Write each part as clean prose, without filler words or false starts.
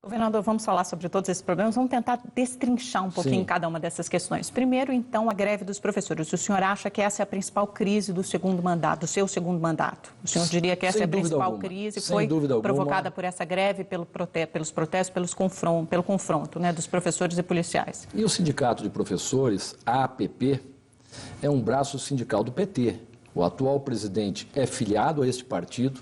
Governador, vamos falar sobre todos esses problemas, vamos tentar destrinchar um pouquinho cada uma dessas questões. Primeiro, então, a greve dos professores. O senhor acha que essa é a principal crise do segundo mandato, do seu segundo mandato? O senhor diria que essa é a principal crise, foi provocada por essa greve, pelos protestos, pelo confronto, né, dos professores e policiais? E o Sindicato de Professores, a APP, é um braço sindical do PT. O atual presidente é filiado a este partido,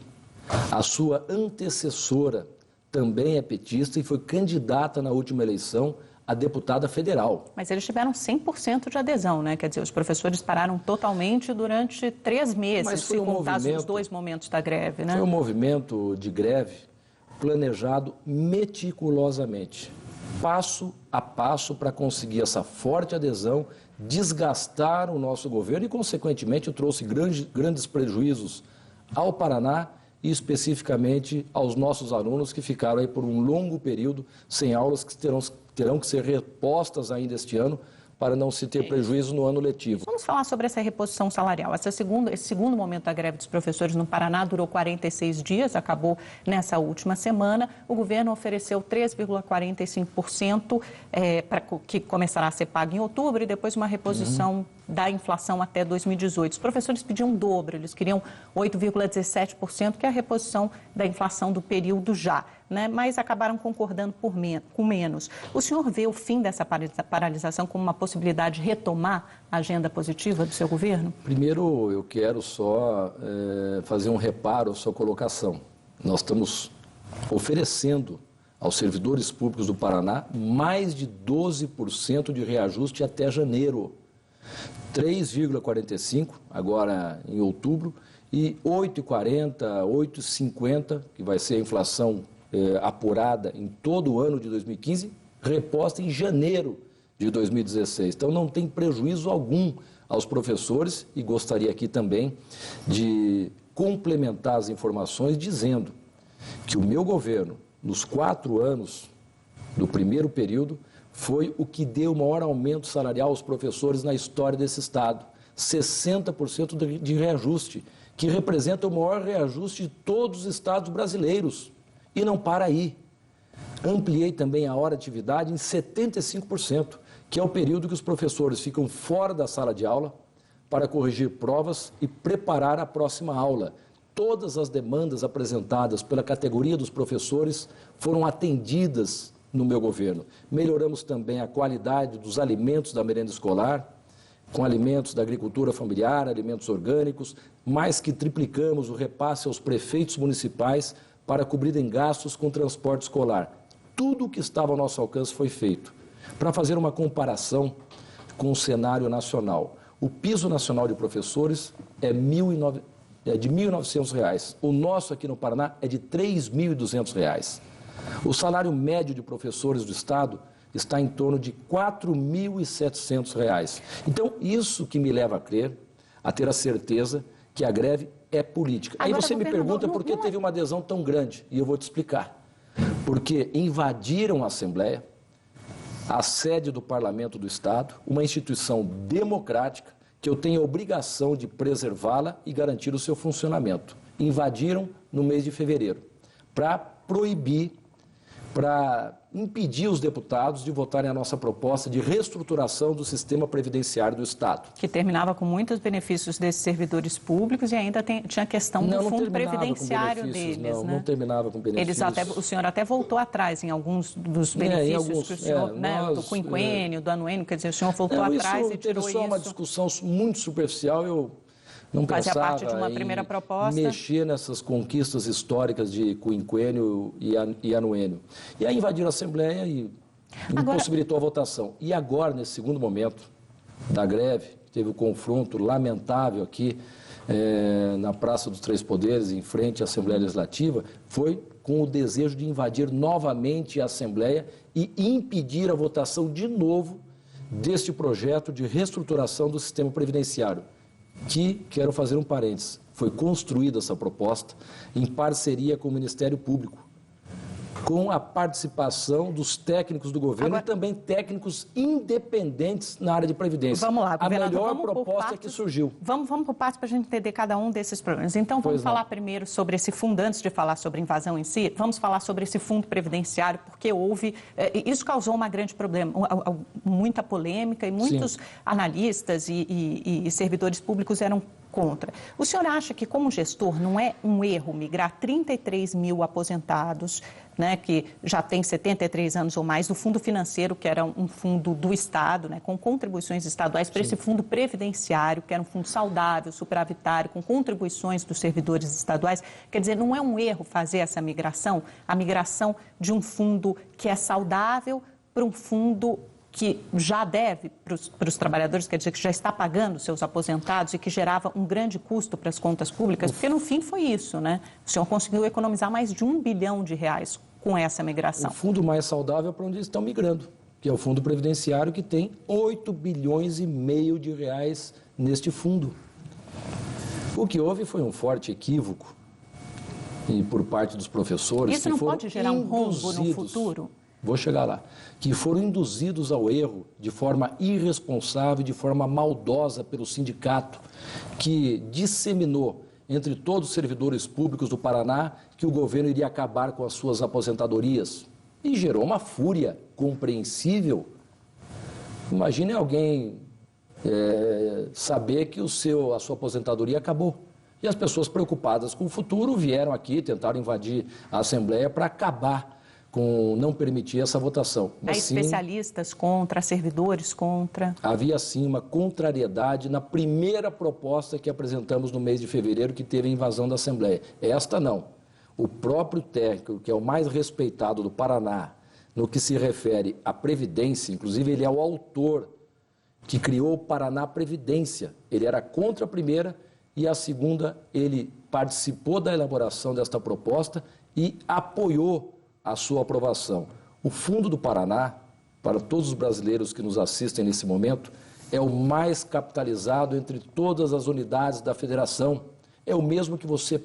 a sua antecessora também é petista e foi candidata na última eleição a deputada federal. Mas eles tiveram 100% de adesão, né? Quer dizer, os professores pararam totalmente durante 3 meses, se contar os 2 momentos da greve, né? Foi um movimento de greve planejado meticulosamente, passo a passo, para conseguir essa forte adesão, desgastar o nosso governo e, consequentemente, trouxe grandes prejuízos ao Paraná e especificamente aos nossos alunos que ficaram aí por um longo período sem aulas, que terão que ser repostas ainda este ano, para não se ter prejuízo no ano letivo. Vamos falar sobre essa reposição salarial. Esse segundo momento da greve dos professores no Paraná durou 46 dias, acabou nessa última semana. O governo ofereceu 3,45%, que começará a ser pago em outubro, e depois uma reposição da inflação até 2018. Os professores pediam o dobro, eles queriam 8,17%, que é a reposição da inflação do período já, né? Mas acabaram concordando com menos. O senhor vê o fim dessa paralisação como uma possibilidade de retomar a agenda positiva do seu governo? Primeiro, eu quero só fazer um reparo à sua colocação. Nós estamos oferecendo aos servidores públicos do Paraná mais de 12% de reajuste até janeiro. 3,45 agora em outubro e 8,40, 8,50, que vai ser a inflação apurada em todo o ano de 2015, reposta em janeiro de 2016. Então não tem prejuízo algum aos professores, e gostaria aqui também de complementar as informações dizendo que o meu governo, nos 4 anos do primeiro período, foi o que deu o maior aumento salarial aos professores na história desse estado, 60% de reajuste, que representa o maior reajuste de todos os estados brasileiros. E não para aí. Ampliei também a hora de atividade em 75%, que é o período que os professores ficam fora da sala de aula para corrigir provas e preparar a próxima aula. Todas as demandas apresentadas pela categoria dos professores foram atendidas no meu governo. Melhoramos também a qualidade dos alimentos da merenda escolar, com alimentos da agricultura familiar, alimentos orgânicos, mais que triplicamos o repasse aos prefeitos municipais para cobrirem gastos com transporte escolar. Tudo o que estava ao nosso alcance foi feito. Para fazer uma comparação com o cenário nacional, o piso nacional de professores é de R$ 1.900. O nosso aqui no Paraná é de R$ 3.200. O salário médio de professores do Estado está em torno de R$ 4.700. Então, isso que me leva a crer, a ter a certeza que a greve é política. Aí você me pergunta por que teve uma adesão tão grande, e eu vou te explicar. Porque invadiram a Assembleia, a sede do Parlamento do Estado, uma instituição democrática que eu tenho a obrigação de preservá-la e garantir o seu funcionamento. Invadiram no mês de fevereiro, para proibir, para impedir os deputados de votarem a nossa proposta de reestruturação do sistema previdenciário do Estado. Que terminava com muitos benefícios desses servidores públicos e ainda tinha a questão do fundo previdenciário deles, não, né? Não terminava com benefícios. O senhor até voltou atrás em alguns dos benefícios que o senhor, do quinquênio, do anuênio, quer dizer, o senhor voltou atrás e tirou isso. Teve só uma discussão muito superficial, eu não fazia pensava parte de uma primeira proposta, mexer nessas conquistas históricas de quinquênio e anuênio. E aí invadiram a Assembleia e impossibilitou a votação. E agora, nesse segundo momento da greve, teve o confronto lamentável aqui na Praça dos Três Poderes, em frente à Assembleia Legislativa, foi com o desejo de invadir novamente a Assembleia e impedir a votação de novo deste projeto de reestruturação do sistema previdenciário, que, quero fazer um parênteses, foi construída essa proposta em parceria com o Ministério Público. com a participação dos técnicos do governo e também técnicos independentes na área de previdência. Vamos lá, a melhor proposta que surgiu. Vamos por partes para a gente entender cada um desses problemas. Então, vamos falar primeiro sobre esse fundo, antes de falar sobre a invasão em si, vamos falar sobre esse fundo previdenciário, porque houve, isso causou um grande problema, muita polêmica e muitos analistas e servidores públicos eram contra. O senhor acha que, como gestor, não é um erro migrar 33 mil aposentados, né, que já têm 73 anos ou mais, do fundo financeiro, que era um fundo do Estado, né, com contribuições estaduais, para esse fundo previdenciário, que era um fundo saudável, superavitário, com contribuições dos servidores estaduais? Quer dizer, não é um erro fazer essa migração, a migração de um fundo que é saudável para um fundo que já deve para os trabalhadores, quer dizer, que já está pagando seus aposentados e que gerava um grande custo para as contas públicas, porque no fim foi isso, né? O senhor conseguiu economizar mais de R$1 bilhão com essa migração. O fundo mais saudável é para onde eles estão migrando, que é o fundo previdenciário, que tem 8 bilhões e meio de reais neste fundo. O que houve foi um forte equívoco e por parte dos professores. Isso não pode gerar um rombo no futuro? Vou chegar lá. Que foram induzidos ao erro de forma irresponsável, de forma maldosa pelo sindicato, que disseminou entre todos os servidores públicos do Paraná que o governo iria acabar com as suas aposentadorias. E gerou uma fúria compreensível. Imagine alguém saber que a sua aposentadoria acabou. E as pessoas preocupadas com o futuro vieram aqui, tentaram invadir a Assembleia para acabar com não permitir essa votação. Há especialistas contra, servidores contra. Havia, sim, uma contrariedade na primeira proposta que apresentamos no mês de fevereiro, que teve a invasão da Assembleia. Esta não. O próprio técnico, que é o mais respeitado do Paraná, no que se refere à Previdência, inclusive ele é o autor que criou o Paraná Previdência. Ele era contra a primeira e a segunda, ele participou da elaboração desta proposta e apoiou a sua aprovação. O Fundo do Paraná, para todos os brasileiros que nos assistem nesse momento, é o mais capitalizado entre todas as unidades da federação. É o mesmo que você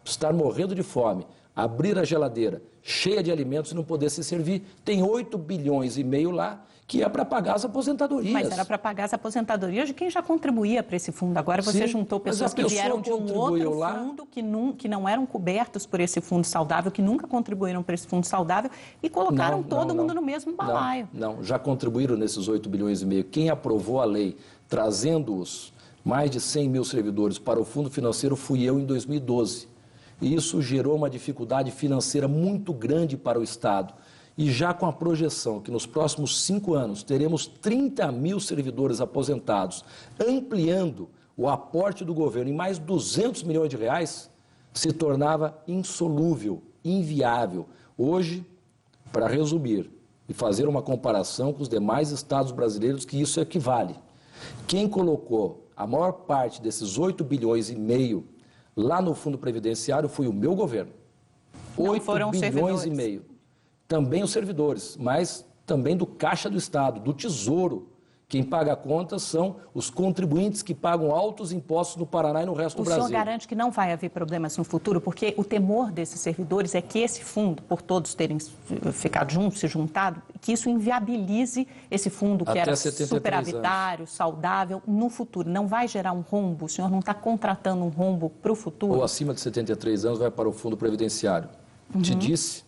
estar morrendo de fome, abrir a geladeira cheia de alimentos e não poder se servir. Tem 8 bilhões e meio lá, que é para pagar as aposentadorias. Mas era para pagar as aposentadorias de quem já contribuía para esse fundo. Agora você juntou pessoas que vieram de um outro fundo que não eram cobertos por esse fundo saudável, que nunca contribuíram para esse fundo saudável e colocaram todo mundo no mesmo balaio. Não, já contribuíram nesses 8 bilhões e meio. Quem aprovou a lei trazendo-os mais de 100 mil servidores para o fundo financeiro fui eu em 2012. E isso gerou uma dificuldade financeira muito grande para o Estado. E já com a projeção que nos próximos 5 anos teremos 30 mil servidores aposentados, ampliando o aporte do governo em mais 200 milhões de reais, se tornava insolúvel, inviável. Hoje, para resumir e fazer uma comparação com os demais estados brasileiros, que isso equivale. Quem colocou a maior parte desses 8 bilhões e meio lá no Fundo Previdenciário foi o meu governo. 8 bilhões e meio. Também os servidores, mas também do Caixa do Estado, do Tesouro. Quem paga a conta são os contribuintes que pagam altos impostos no Paraná e no resto do Brasil. O senhor garante que não vai haver problemas no futuro, porque o temor desses servidores é que esse fundo, por todos terem ficado juntos, se juntado, que isso inviabilize esse fundo que era superavitário, saudável, no futuro. Não vai gerar um rombo? O senhor não está contratando um rombo para o futuro? Ou acima de 73 anos vai para o Fundo Previdenciário. Te disse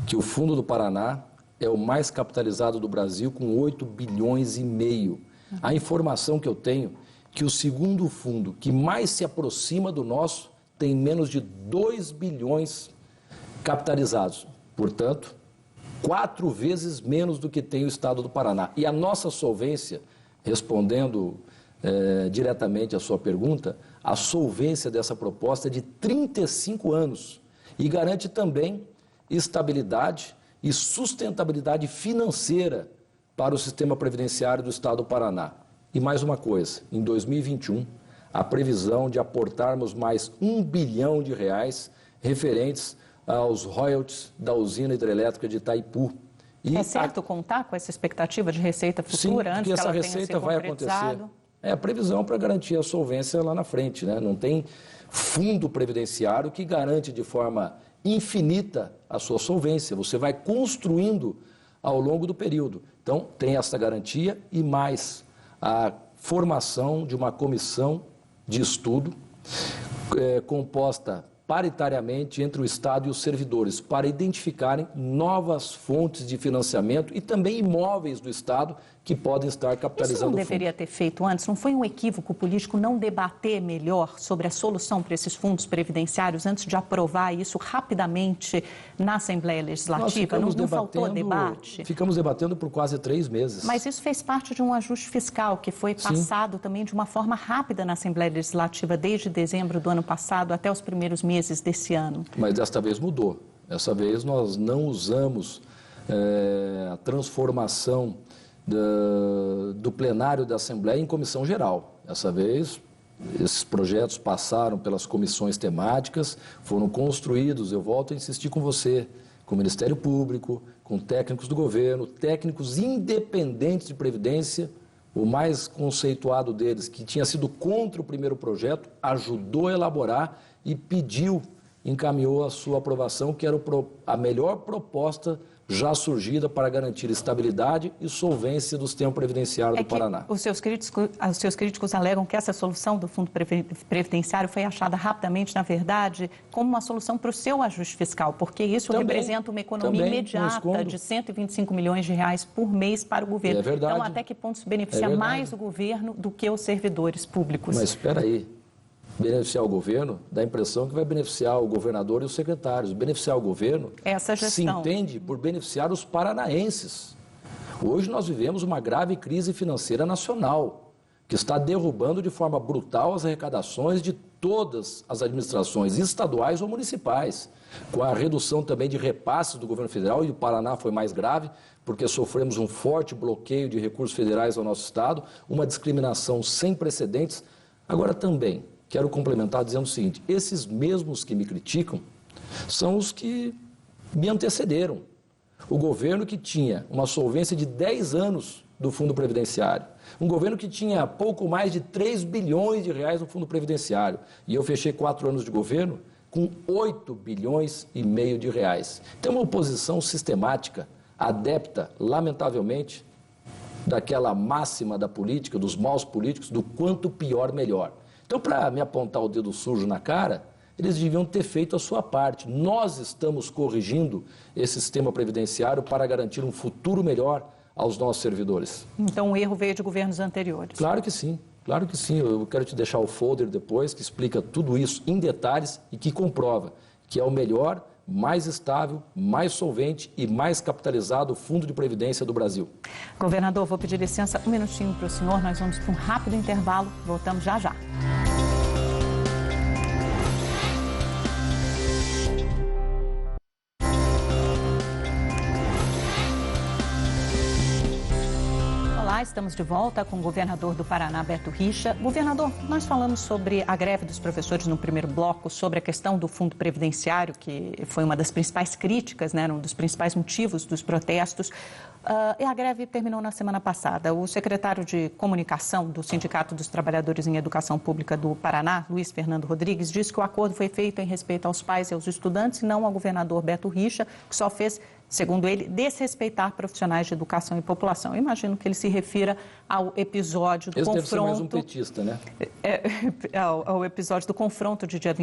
que o Fundo do Paraná é o mais capitalizado do Brasil, com 8 bilhões e meio. A informação que eu tenho é que o segundo fundo, que mais se aproxima do nosso, tem menos de 2 bilhões capitalizados. Portanto, 4 vezes menos do que tem o Estado do Paraná. E a nossa solvência, respondendo diretamente à sua pergunta, a solvência dessa proposta é de 35 anos e garante também estabilidade e sustentabilidade financeira para o sistema previdenciário do Estado do Paraná. E mais uma coisa, em 2021, a previsão de aportarmos mais R$1 bilhão referentes aos royalties da usina hidrelétrica de Itaipu. E é certo contar com essa expectativa de receita futura, antes que essa receita vai acontecer? É a previsão para garantir a solvência lá na frente, né? Não tem fundo previdenciário que garante de forma infinita a sua solvência, você vai construindo ao longo do período. Então, tem essa garantia e mais a formação de uma comissão de estudo composta paritariamente entre o Estado e os servidores, para identificarem novas fontes de financiamento e também imóveis do Estado que podem estar capitalizando o fundo. Isso não deveria ter feito antes? Não foi um equívoco político não debater melhor sobre a solução para esses fundos previdenciários antes de aprovar isso rapidamente na Assembleia Legislativa? Não faltou debate? Ficamos debatendo por quase 3 meses. Mas isso fez parte de um ajuste fiscal que foi passado também de uma forma rápida na Assembleia Legislativa desde dezembro do ano passado até os primeiros meses desse ano. Mas desta vez mudou. Dessa vez nós não usamos a transformação do plenário da Assembleia em comissão geral. Dessa vez, esses projetos passaram pelas comissões temáticas, foram construídos, eu volto a insistir com você, com o Ministério Público, com técnicos do governo, técnicos independentes de Previdência. O mais conceituado deles, que tinha sido contra o primeiro projeto, ajudou a elaborar e encaminhou a sua aprovação, que era a melhor proposta já surgida para garantir estabilidade e solvência do sistema previdenciário do Paraná. Os seus críticos alegam que essa solução do Fundo Previdenciário foi achada rapidamente, na verdade, como uma solução para o seu ajuste fiscal, porque isso representa uma economia imediata de 125 milhões de reais por mês para o governo. É verdade. Então, até que ponto se beneficia mais o governo do que os servidores públicos? Mas espera aí. Beneficiar o governo, dá a impressão que vai beneficiar o governador e os secretários. Beneficiar o governo se entende por beneficiar os paranaenses. Hoje nós vivemos uma grave crise financeira nacional, que está derrubando de forma brutal as arrecadações de todas as administrações estaduais ou municipais, com a redução também de repasses do governo federal, e o Paraná foi mais grave, porque sofremos um forte bloqueio de recursos federais ao nosso estado, uma discriminação sem precedentes. Agora também quero complementar dizendo o seguinte: esses mesmos que me criticam são os que me antecederam. O governo que tinha uma solvência de 10 anos do Fundo Previdenciário, um governo que tinha pouco mais de 3 bilhões de reais no Fundo Previdenciário, e eu fechei 4 anos de governo com 8 bilhões e meio de reais. Então, uma oposição sistemática, adepta, lamentavelmente, daquela máxima da política, dos maus políticos, do quanto pior, melhor. Então, para me apontar o dedo sujo na cara, eles deviam ter feito a sua parte. Nós estamos corrigindo esse sistema previdenciário para garantir um futuro melhor aos nossos servidores. Então, o erro veio de governos anteriores? Claro que sim, claro que sim. Eu quero te deixar o folder depois que explica tudo isso em detalhes e que comprova que é o melhor, mais estável, mais solvente e mais capitalizado fundo de previdência do Brasil. Governador, vou pedir licença um minutinho para o senhor. Nós vamos para um rápido intervalo. Voltamos já já. Estamos de volta com o governador do Paraná, Beto Richa. Governador, nós falamos sobre a greve dos professores no primeiro bloco, sobre a questão do fundo previdenciário, que foi uma das principais críticas, né, um dos principais motivos dos protestos. E a greve terminou na semana passada. O secretário de Comunicação do Sindicato dos Trabalhadores em Educação Pública do Paraná, Luiz Fernando Rodrigues, disse que o acordo foi feito em respeito aos pais e aos estudantes, e não ao governador Beto Richa, que só fez, segundo ele, desrespeitar profissionais de educação e população. Eu imagino que ele se refira ao episódio do confronto... Esse deve ser mais um petista, né? Ao episódio do confronto do dia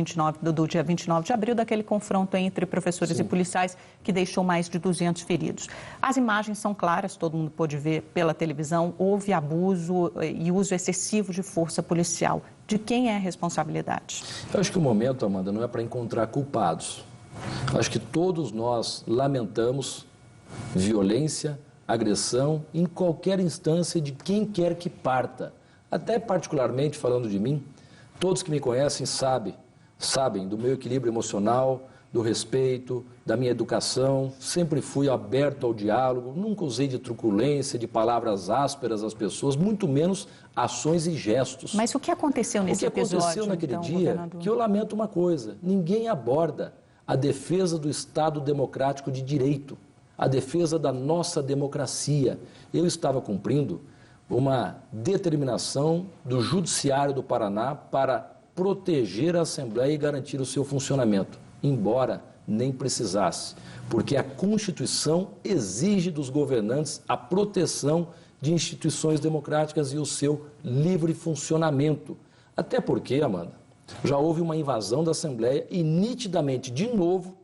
29 de abril, daquele confronto entre professores e policiais que deixou mais de 200 feridos. As imagens são claras, todo mundo pôde ver pela televisão. Houve abuso e uso excessivo de força policial. De quem é a responsabilidade? Eu acho que o momento, Amanda, não é para encontrar culpados. Acho que todos nós lamentamos violência, agressão em qualquer instância de quem quer que parta. Até particularmente falando de mim, todos que me conhecem sabem do meu equilíbrio emocional, do respeito, da minha educação. Sempre fui aberto ao diálogo, nunca usei de truculência, de palavras ásperas às pessoas, muito menos ações e gestos. Mas o que aconteceu nesse episódio? O que aconteceu naquele dia, governador? Que eu lamento uma coisa: ninguém aborda a defesa do Estado democrático de direito, a defesa da nossa democracia. Eu estava cumprindo uma determinação do Judiciário do Paraná para proteger a Assembleia e garantir o seu funcionamento, embora nem precisasse, porque a Constituição exige dos governantes a proteção de instituições democráticas e o seu livre funcionamento. Até porque, Amanda, já houve uma invasão da Assembleia e nitidamente, de novo,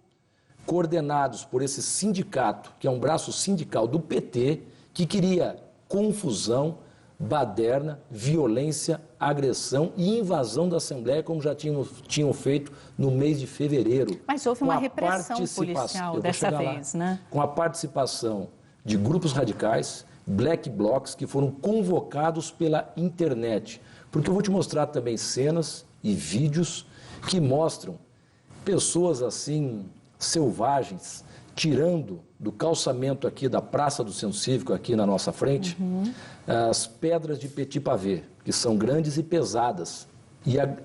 coordenados por esse sindicato, que é um braço sindical do PT, que queria confusão, baderna, violência, agressão e invasão da Assembleia, como já tinham feito no mês de fevereiro. Mas houve uma repressão policial dessa vez, né? Com a participação de grupos radicais, black blocs, que foram convocados pela internet. Porque eu vou te mostrar também cenas e vídeos que mostram pessoas assim, selvagens, tirando do calçamento aqui da Praça do Centro Cívico, aqui na nossa frente, as pedras de petit pavé, que são grandes e pesadas,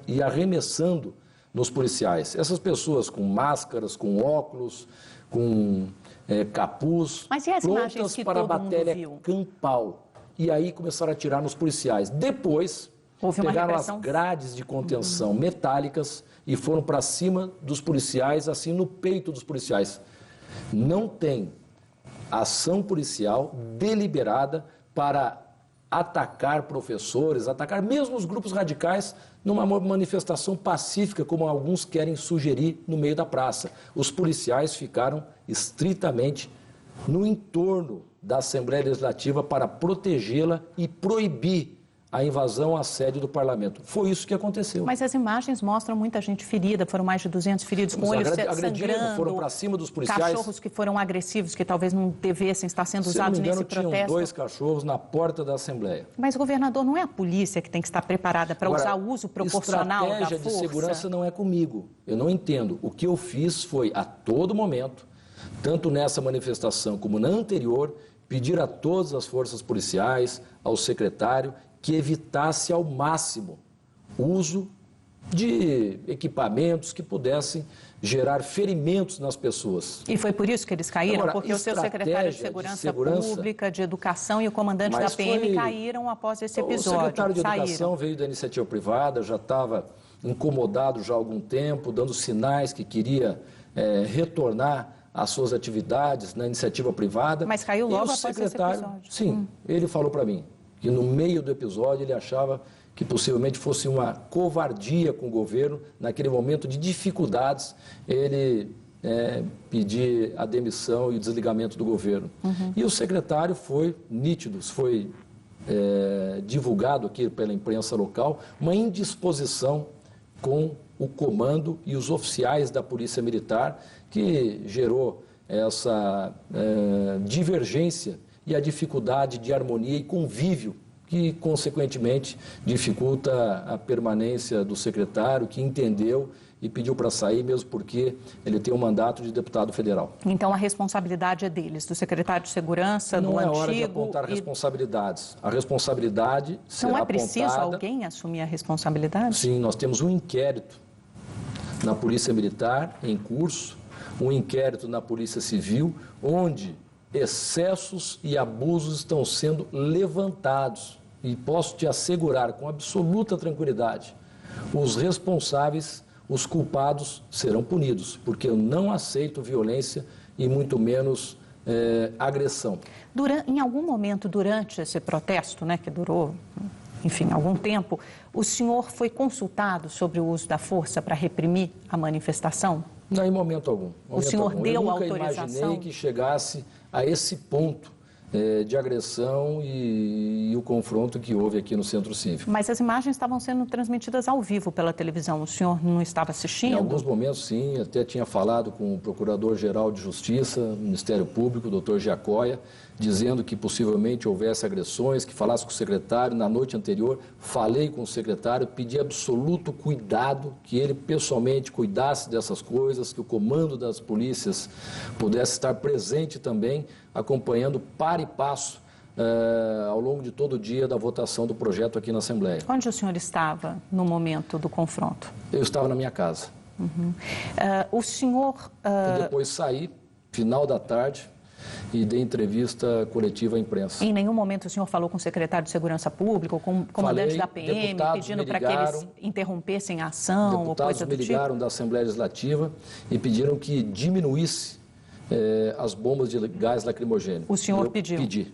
e arremessando nos policiais. Essas pessoas com máscaras, com óculos, com capuz, prontas para a batalha campal. E aí começaram a atirar nos policiais. Depois, pegaram as grades de contenção metálicas e foram para cima dos policiais, assim no peito dos policiais. Não tem ação policial deliberada para atacar professores, atacar mesmo os grupos radicais numa manifestação pacífica, como alguns querem sugerir no meio da praça. Os policiais ficaram estritamente no entorno da Assembleia Legislativa para protegê-la e proibir a invasão à sede do parlamento. Foi isso que aconteceu. Mas as imagens mostram muita gente ferida, foram mais de 200 feridos, com olhos sangrando, foram para cima dos policiais. Cachorros que foram agressivos, que talvez não devessem estar sendo usados nesse protesto. Tinham 2 cachorros na porta da Assembleia. Mas, governador, não é a polícia que tem que estar preparada para usar o uso proporcional da força? Estratégia de segurança não é comigo. Eu não entendo. O que eu fiz foi, a todo momento, tanto nessa manifestação como na anterior, pedir a todas as forças policiais, ao secretário, que evitasse ao máximo o uso de equipamentos que pudessem gerar ferimentos nas pessoas. E foi por isso que eles caíram? Agora, porque o seu secretário de Segurança Pública, de Educação e o comandante da PM caíram após esse episódio. O secretário de Educação veio da iniciativa privada, já estava incomodado já há algum tempo, dando sinais que queria retornar às suas atividades na iniciativa privada. Mas caiu logo após esse episódio. Sim, ele falou para mim que no meio do episódio ele achava que possivelmente fosse uma covardia com o governo, naquele momento de dificuldades, ele pedir a demissão e o desligamento do governo. E o secretário foi nítido, foi divulgado aqui pela imprensa local, uma indisposição com o comando e os oficiais da Polícia Militar, que gerou essa divergência e a dificuldade de harmonia e convívio, que, consequentemente, dificulta a permanência do secretário, que entendeu e pediu para sair, mesmo porque ele tem um mandato de deputado federal. Então, a responsabilidade é deles, do secretário de Segurança, do antigo... Não é hora de apontar responsabilidades. A responsabilidade será apontada... Não é preciso alguém assumir a responsabilidade? Sim, nós temos um inquérito na Polícia Militar em curso, um inquérito na Polícia Civil, onde excessos e abusos estão sendo levantados. E posso te assegurar com absoluta tranquilidade, os responsáveis, os culpados serão punidos, porque eu não aceito violência e muito menos agressão. Em algum momento durante esse protesto, né, que durou, enfim, algum tempo, o senhor foi consultado sobre o uso da força para reprimir a manifestação? Não, em momento algum. O senhor deu autorização? Eu nunca imaginei que chegasse a esse ponto de agressão e o confronto que houve aqui no Centro Cívico. Mas as imagens estavam sendo transmitidas ao vivo pela televisão. O senhor não estava assistindo? Em alguns momentos, sim. Até tinha falado com o Procurador-Geral de Justiça, Ministério Público, o Dr. Giacoia, dizendo que possivelmente houvesse agressões, que falasse com o secretário. Na noite anterior, falei com o secretário, pedi absoluto cuidado, que ele pessoalmente cuidasse dessas coisas, que o comando das polícias pudesse estar presente também, acompanhando par e passo ao longo de todo o dia da votação do projeto aqui na Assembleia. Onde o senhor estava no momento do confronto? Eu estava na minha casa. O senhor... E depois saí, final da tarde, e dei entrevista coletiva à imprensa. Em nenhum momento o senhor falou com o secretário de Segurança Pública ou com o comandante da PM, pedindo para que eles interrompessem a ação ou coisa do tipo? Deputados me ligaram da Assembleia Legislativa e pediram que diminuísse as bombas de gás lacrimogêneo. O senhor pediu? Pedi.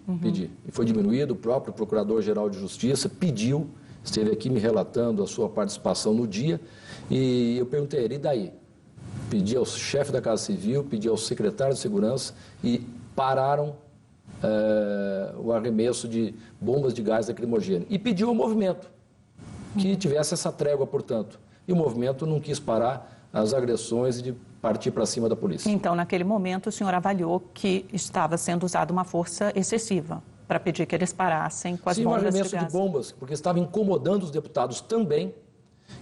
E foi diminuído, o próprio Procurador-Geral de Justiça pediu, esteve aqui me relatando a sua participação no dia, e eu perguntei a ele, e daí? Pedi ao chefe da Casa Civil, pedi ao secretário de Segurança e pararam o arremesso de bombas de gás lacrimogêneo. E pediu ao movimento que tivesse essa trégua, portanto. E o movimento não quis parar as agressões e de partir para cima da polícia. Então, naquele momento, o senhor avaliou que estava sendo usada uma força excessiva para pedir que eles parassem com as bombas de gás. Sim, um arremesso de bombas, porque estava incomodando os deputados também,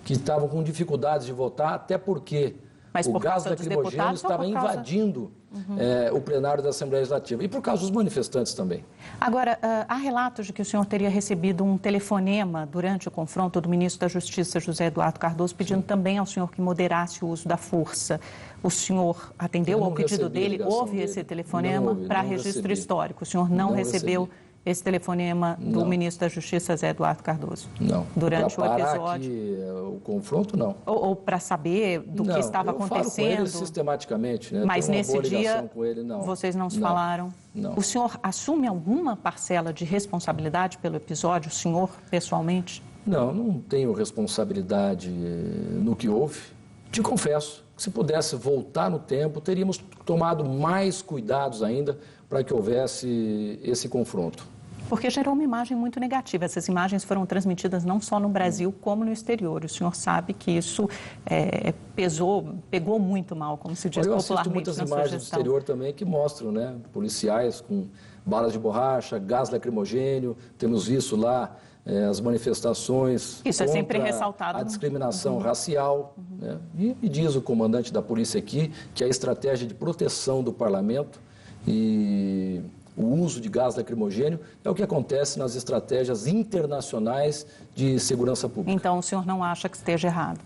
que estavam com dificuldades de votar, até porque o gás lacrimogêneo estava invadindo o plenário da Assembleia Legislativa. E por causa dos manifestantes também. Agora, há relatos de que o senhor teria recebido um telefonema durante o confronto do ministro da Justiça, José Eduardo Cardoso, pedindo também ao senhor que moderasse o uso da força. O senhor atendeu ao pedido dele? Houve esse telefonema para registro histórico? O senhor não recebeu esse telefonema do ministro da Justiça, Zé Eduardo Cardoso? Não. Durante o episódio? Aqui, o confronto, não. Ou para saber do que estava acontecendo? Eu falo com ele sistematicamente, né? Mas nesse dia, com ele, não. Vocês não se falaram? Não. O senhor assume alguma parcela de responsabilidade pelo episódio, o senhor, pessoalmente? Não tenho responsabilidade no que houve. Te confesso que se pudesse voltar no tempo, teríamos tomado mais cuidados ainda para que houvesse esse confronto. Porque gerou uma imagem muito negativa. Essas imagens foram transmitidas não só no Brasil, como no exterior. O senhor sabe que isso pegou muito mal, como se diz popularmente. Eu assisto muitas imagens do exterior também que mostram, né, policiais com balas de borracha, gás lacrimogêneo. Temos visto lá as manifestações contra a discriminação racial. Né? E diz o comandante da polícia aqui que a estratégia de proteção do parlamento e o uso de gás lacrimogêneo é o que acontece nas estratégias internacionais de segurança pública. Então, o senhor não acha que esteja errado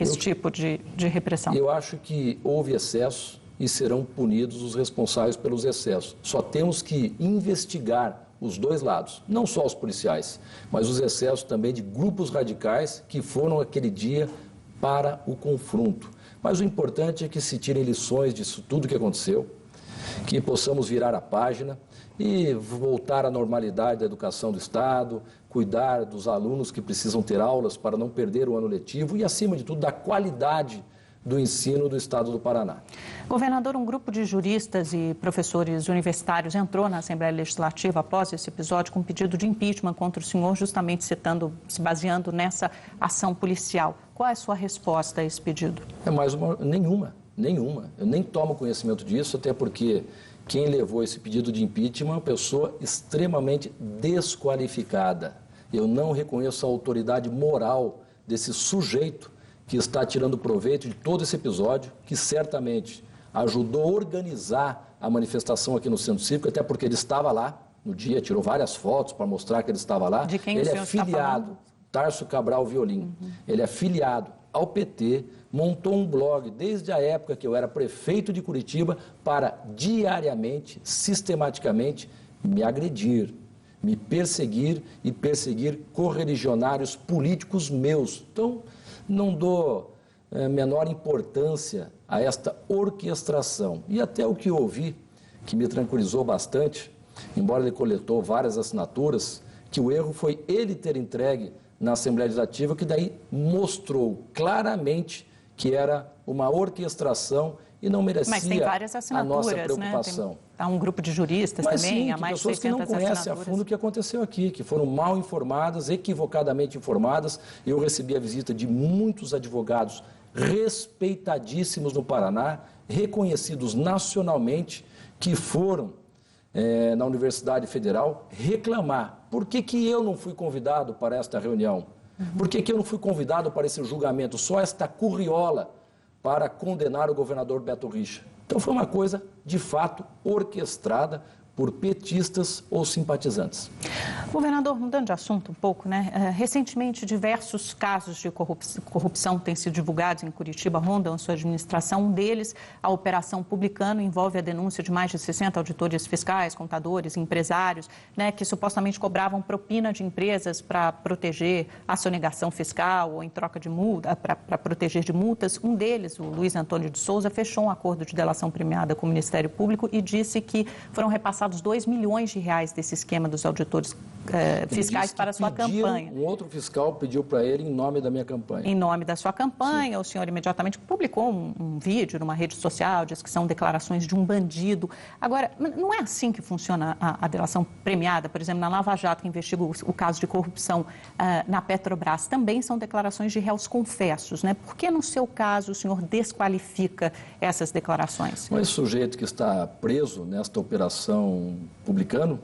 esse tipo de repressão? Eu acho que houve excesso e serão punidos os responsáveis pelos excessos. Só temos que investigar os dois lados, não só os policiais, mas os excessos também de grupos radicais que foram aquele dia para o confronto. Mas o importante é que se tirem lições disso tudo que aconteceu, que possamos virar a página e voltar à normalidade da educação do Estado, cuidar dos alunos que precisam ter aulas para não perder o ano letivo e, acima de tudo, da qualidade do ensino do Estado do Paraná. Governador, um grupo de juristas e professores universitários entrou na Assembleia Legislativa após esse episódio com um pedido de impeachment contra o senhor, justamente se baseando nessa ação policial. Qual é a sua resposta a esse pedido? Nenhuma. Eu nem tomo conhecimento disso, até porque quem levou esse pedido de impeachment é uma pessoa extremamente desqualificada. Eu não reconheço a autoridade moral desse sujeito que está tirando proveito de todo esse episódio, que certamente ajudou a organizar a manifestação aqui no Centro Cívico, até porque ele estava lá no dia, tirou várias fotos para mostrar que ele estava lá. De quem ele o senhor está falando? Tarso Cabral Violim. Ele é filiado ao PT, montou um blog desde a época que eu era prefeito de Curitiba para diariamente, sistematicamente, me agredir, me perseguir e perseguir correligionários políticos meus. Então, não dou menor importância a esta orquestração. E até o que eu ouvi, que me tranquilizou bastante, embora ele coletou várias assinaturas, que o erro foi ele ter entregue na Assembleia Legislativa, que daí mostrou claramente que era uma orquestração e não merecia Mas tem várias assinaturas, a nossa preocupação. Né? Há um grupo de juristas também, há mais de 600 pessoas que não conhecem assinaturas. a fundo o que aconteceu aqui, que foram mal informadas, equivocadamente informadas. Eu recebi a visita de muitos advogados respeitadíssimos no Paraná, reconhecidos nacionalmente, que foram na Universidade Federal reclamar. Por que eu não fui convidado para esta reunião? Por que eu não fui convidado para esse julgamento? Só esta curriola para condenar o governador Beto Richa. Então foi uma coisa, de fato, orquestrada por petistas ou simpatizantes. Governador, mudando de assunto um pouco, né? Recentemente, diversos casos de corrupção têm sido divulgados em Curitiba, rondam a sua administração. Um deles, a Operação Publicano, envolve a denúncia de mais de 60 auditores fiscais, contadores, empresários, né, que supostamente cobravam propina de empresas para proteger a sonegação fiscal ou em troca de multa, para proteger de multas. Um deles, o Luiz Antônio de Souza, fechou um acordo de delação premiada com o Ministério Público e disse que foram repassados R$2 milhões desse esquema dos auditores fiscais para a sua campanha. Um outro fiscal pediu para ele em nome da minha campanha. Em nome da sua campanha, sim. O senhor imediatamente publicou um vídeo numa rede social, diz que são declarações de um bandido. Agora, não é assim que funciona a delação premiada? Por exemplo, na Lava Jato, que investiga o caso de corrupção na Petrobras, também são declarações de réus confessos, né? Por que, no seu caso, o senhor desqualifica essas declarações? Esse sujeito que está preso nesta operação Publicano,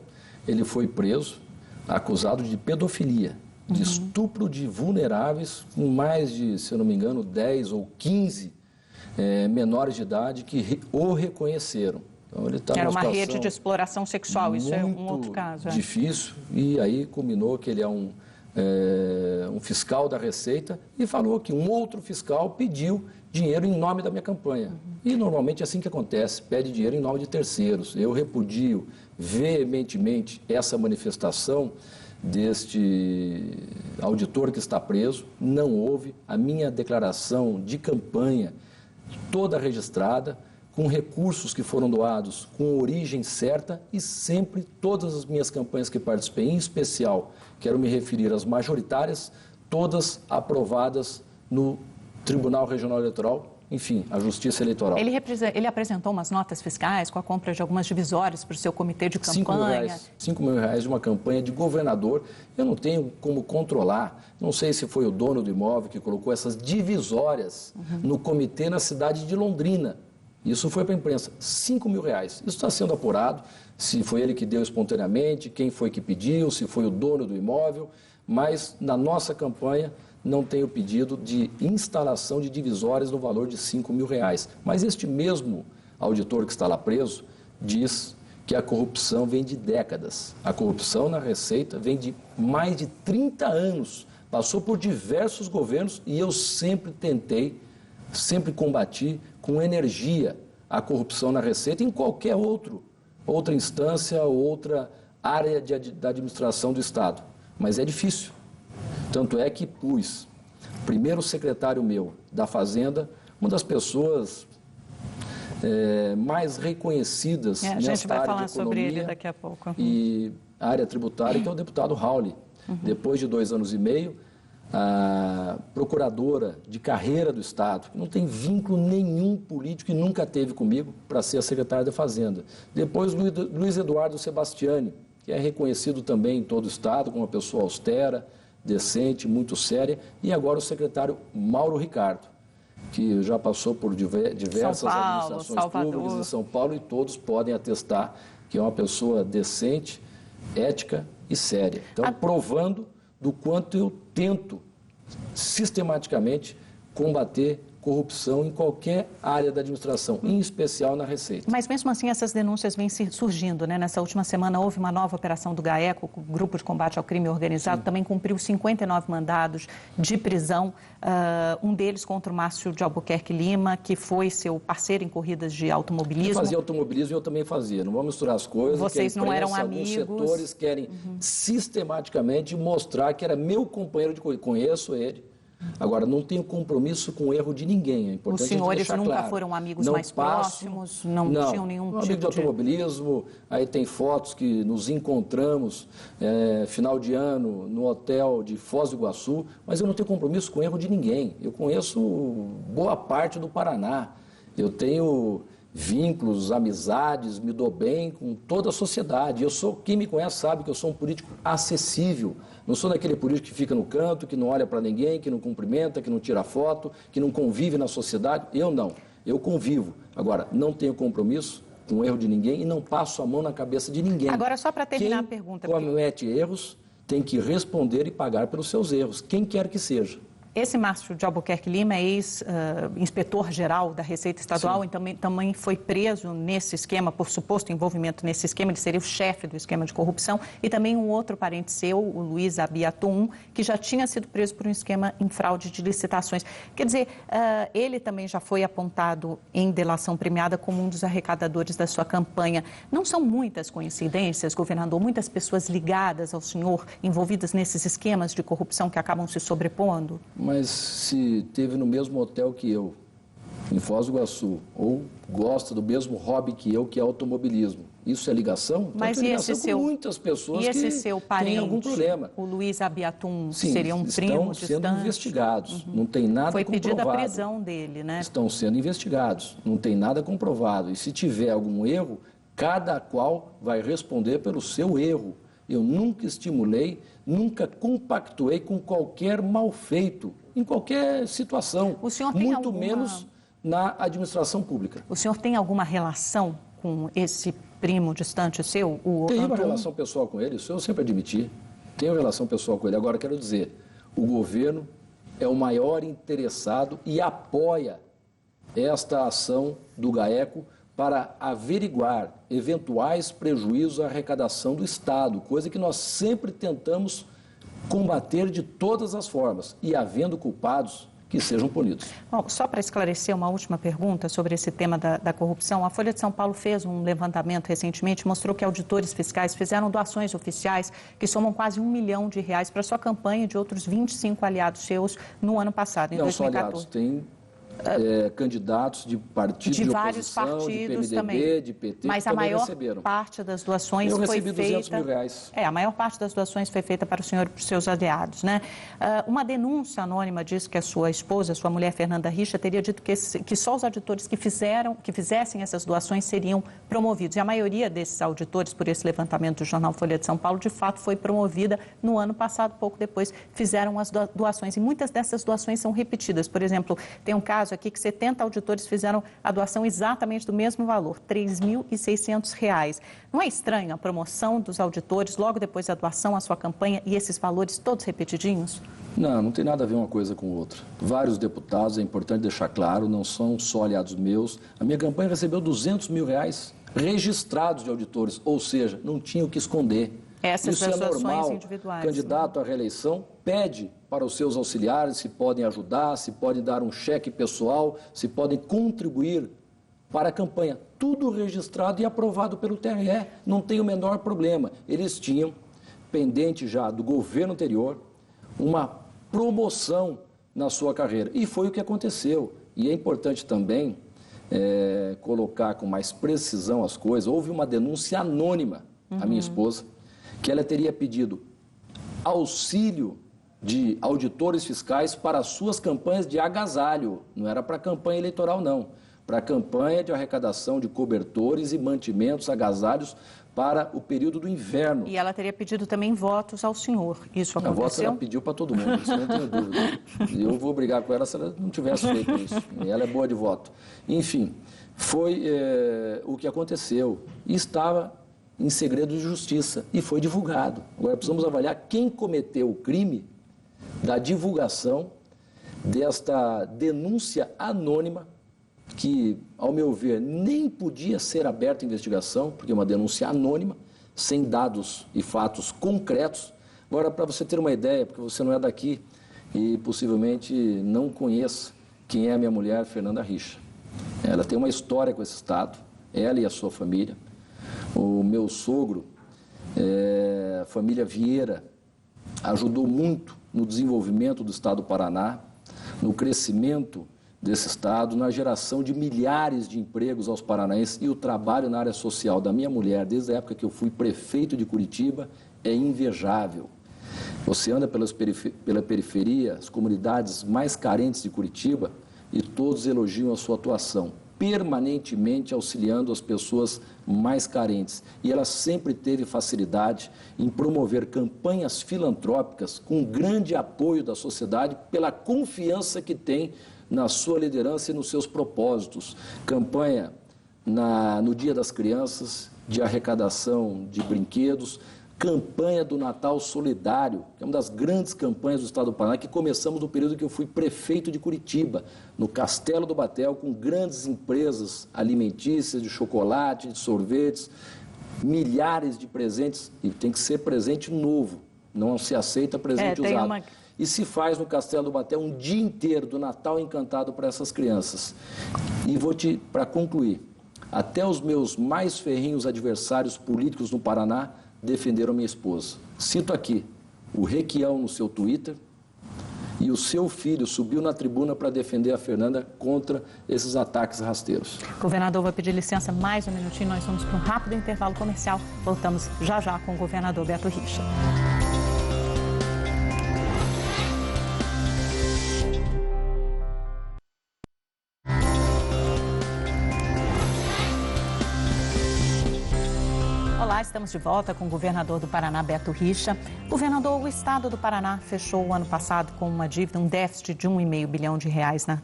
ele foi preso acusado de pedofilia, de estupro de vulneráveis, com mais de, se eu não me engano, 10 ou 15 menores de idade que o reconheceram. Então, ele tá Era uma rede de exploração sexual, isso é um outro caso. Difícil, e aí culminou que ele é um fiscal da Receita e falou que um outro fiscal pediu dinheiro em nome da minha campanha. E normalmente é assim que acontece, pede dinheiro em nome de terceiros. Eu repudio veementemente essa manifestação deste auditor que está preso. Não houve a minha declaração de campanha toda registrada, com recursos que foram doados com origem certa e sempre todas as minhas campanhas que participei, em especial, quero me referir às majoritárias, todas aprovadas no Tribunal Regional Eleitoral, enfim, a Justiça Eleitoral. Ele apresentou umas notas fiscais com a compra de algumas divisórias para o seu comitê de campanha. R$5 mil de uma campanha de governador. Eu não tenho como controlar, não sei se foi o dono do imóvel que colocou essas divisórias no comitê na cidade de Londrina. Isso foi para a imprensa, R$5 mil. Isso está sendo apurado, se foi ele que deu espontaneamente, quem foi que pediu, se foi o dono do imóvel, mas na nossa campanha não tem o pedido de instalação de divisórias no valor de R$5 mil. Mas este mesmo auditor que está lá preso diz que a corrupção vem de décadas. A corrupção na Receita vem de mais de 30 anos, passou por diversos governos e eu sempre tentei, sempre combati com energia a corrupção na Receita em qualquer outra instância ou outra área da administração do Estado. Mas é difícil. Tanto é que pus, primeiro secretário meu da Fazenda, uma das pessoas mais reconhecidas nesta área de economia. A gente vai falar sobre ele daqui a pouco. E área tributária, que é o deputado Rauli. Depois de 2 anos e meio, a procuradora de carreira do Estado, que não tem vínculo nenhum político e nunca teve comigo para ser a secretária da Fazenda. Depois, Luiz Eduardo Sebastiani, que é reconhecido também em todo o Estado como uma pessoa austera, decente, muito séria, e agora o secretário Mauro Ricardo, que já passou por diversas administrações públicas em São Paulo e todos podem atestar que é uma pessoa decente, ética e séria. Então, provando do quanto eu tento sistematicamente combater corrupção em qualquer área da administração, em especial na Receita. Mas mesmo assim essas denúncias vêm surgindo, né? Nessa última semana houve uma nova operação do GAECO, o Grupo de Combate ao Crime Organizado, também cumpriu 59 mandados de prisão, um deles contra o Márcio de Albuquerque Lima, que foi seu parceiro em corridas de automobilismo. Ele fazia automobilismo e eu também fazia, não vamos misturar as coisas. Vocês não eram amigos. Alguns setores querem sistematicamente mostrar que era meu companheiro de conheço ele. Agora, não tenho compromisso com o erro de ninguém, é importante. Os senhores deixar nunca claro. foram amigos mais próximos? Não tinham nenhum tipo amigo de automobilismo, aí tem fotos que nos encontramos final de ano no hotel de Foz do Iguaçu, mas eu não tenho compromisso com o erro de ninguém. Eu conheço boa parte do Paraná, eu tenho vínculos, amizades, me dou bem com toda a sociedade. Quem me conhece sabe que eu sou um político acessível. Não sou daquele político que fica no canto, que não olha para ninguém, que não cumprimenta, que não tira foto, que não convive na sociedade. Eu não. Eu convivo. Agora, não tenho compromisso com o erro de ninguém e não passo a mão na cabeça de ninguém. Agora, só para terminar a pergunta. Quem comete erros tem que responder e pagar pelos seus erros, quem quer que seja. Esse Márcio de Albuquerque Lima é ex-inspetor-geral da Receita Estadual. Sim. E também foi preso nesse esquema, por suposto envolvimento nesse esquema. Ele seria o chefe do esquema de corrupção. E também um outro parente seu, o Luiz Abiatum, que já tinha sido preso por um esquema em fraude de licitações. Quer dizer, ele também já foi apontado em delação premiada como um dos arrecadadores da sua campanha. Não são muitas coincidências, governador, muitas pessoas ligadas ao senhor, envolvidas nesses esquemas de corrupção que acabam se sobrepondo? Mas se teve no mesmo hotel que eu, em Foz do Iguaçu, ou gosta do mesmo hobby que eu, que é automobilismo, isso é ligação? Mas então, e ligação esse seu, muitas pessoas e esse que seu parente, têm algum problema. O Luiz Abiatum, Sim, seria um primo distante? estão sendo investigados, não tem nada Foi comprovado. pedida a prisão dele, né? Estão sendo investigados, não tem nada comprovado. E se tiver algum erro, cada qual vai responder pelo seu erro. Eu nunca estimulei, nunca compactuei com qualquer mal feito, em qualquer situação, o senhor tem muito menos na administração pública. O senhor tem alguma relação com esse primo distante seu, o Tenho uma Antônio? relação pessoal com ele, isso eu sempre admiti. Tenho relação pessoal com ele. Agora, quero dizer, o governo é o maior interessado e apoia esta ação do GAECO para averiguar eventuais prejuízos à arrecadação do Estado, coisa que nós sempre tentamos combater de todas as formas, e havendo culpados, que sejam punidos. Bom, só para esclarecer uma última pergunta sobre esse tema da corrupção, a Folha de São Paulo fez um levantamento recentemente, mostrou que auditores fiscais fizeram doações oficiais que somam quase R$1 milhão para sua campanha e de outros 25 aliados seus no ano passado, em 2014. Só aliados, tem candidatos de partidos de vários oposição, partidos de PMDB, também. de PT, mas que a também maior receberam. Parte das doações foi feita... Eu recebi R$200 mil. A maior parte das doações foi feita para o senhor e para os seus aliados, né? Uma denúncia anônima diz que a sua esposa, sua mulher Fernanda Richa, teria dito que só os auditores que fizessem essas doações seriam promovidos. E a maioria desses auditores, por esse levantamento do jornal Folha de São Paulo, de fato foi promovida no ano passado, pouco depois fizeram as doações. E muitas dessas doações são repetidas. Por exemplo, tem um caso aqui que 70 auditores fizeram a doação exatamente do mesmo valor, R$ 3.600. Não é estranho a promoção dos auditores logo depois da doação à sua campanha e esses valores todos repetidinhos? Não tem nada a ver uma coisa com outra. Vários deputados, é importante deixar claro, não são só aliados meus. A minha campanha recebeu R$200 mil registrados de auditores, ou seja, não tinha o que esconder. Isso é normal. O candidato à reeleição pede para os seus auxiliares se podem ajudar, se podem dar um cheque pessoal, se podem contribuir para a campanha. Tudo registrado e aprovado pelo TRE, não tem o menor problema. Eles tinham, pendente já do governo anterior, uma promoção na sua carreira. E foi o que aconteceu. E é importante também colocar com mais precisão as coisas. Houve uma denúncia anônima à minha esposa, que ela teria pedido auxílio de auditores fiscais para as suas campanhas de agasalho. Não era para a campanha eleitoral, não. Para a campanha de arrecadação de cobertores e mantimentos, agasalhos para o período do inverno. E ela teria pedido também votos ao senhor. Isso aconteceu? A votos ela pediu para todo mundo, isso não tenho dúvida. E eu vou brigar com ela se ela não tivesse feito isso. E ela é boa de voto. Enfim, foi o que aconteceu. E estava em segredo de justiça e foi divulgado. Agora precisamos avaliar quem cometeu o crime da divulgação desta denúncia anônima que, ao meu ver, nem podia ser aberta a investigação, porque é uma denúncia anônima, sem dados e fatos concretos. Agora, para você ter uma ideia, porque você não é daqui e possivelmente não conheça quem é a minha mulher, Fernanda Richa. Ela tem uma história com esse Estado, ela e a sua família. O meu sogro, família Vieira, ajudou muito no desenvolvimento do Estado do Paraná, no crescimento desse Estado, na geração de milhares de empregos aos paranaenses, e o trabalho na área social da minha mulher, desde a época que eu fui prefeito de Curitiba, é invejável. Você anda pela periferia, as comunidades mais carentes de Curitiba, e todos elogiam a sua atuação, permanentemente auxiliando as pessoas mais carentes. E ela sempre teve facilidade em promover campanhas filantrópicas com grande apoio da sociedade pela confiança que tem na sua liderança e nos seus propósitos. Campanha no Dia das Crianças, de arrecadação de brinquedos, campanha do Natal Solidário, que é uma das grandes campanhas do Estado do Paraná, que começamos no período que eu fui prefeito de Curitiba, no Castelo do Batel, com grandes empresas alimentícias, de chocolate, de sorvetes, milhares de presentes, e tem que ser presente novo, não se aceita presente usado. E se faz no Castelo do Batel um dia inteiro do Natal encantado para essas crianças. E para concluir, até os meus mais ferrenhos adversários políticos no Paraná defenderam minha esposa. Cito aqui o Requião no seu Twitter, e o seu filho subiu na tribuna para defender a Fernanda contra esses ataques rasteiros. Governador, vou pedir licença mais um minutinho, nós vamos para um rápido intervalo comercial. Voltamos já já com o governador Beto Richa. Olá, estamos de volta com o governador do Paraná, Beto Richa. Governador, o estado do Paraná fechou o ano passado com uma dívida, um déficit de R$1,5 bilhão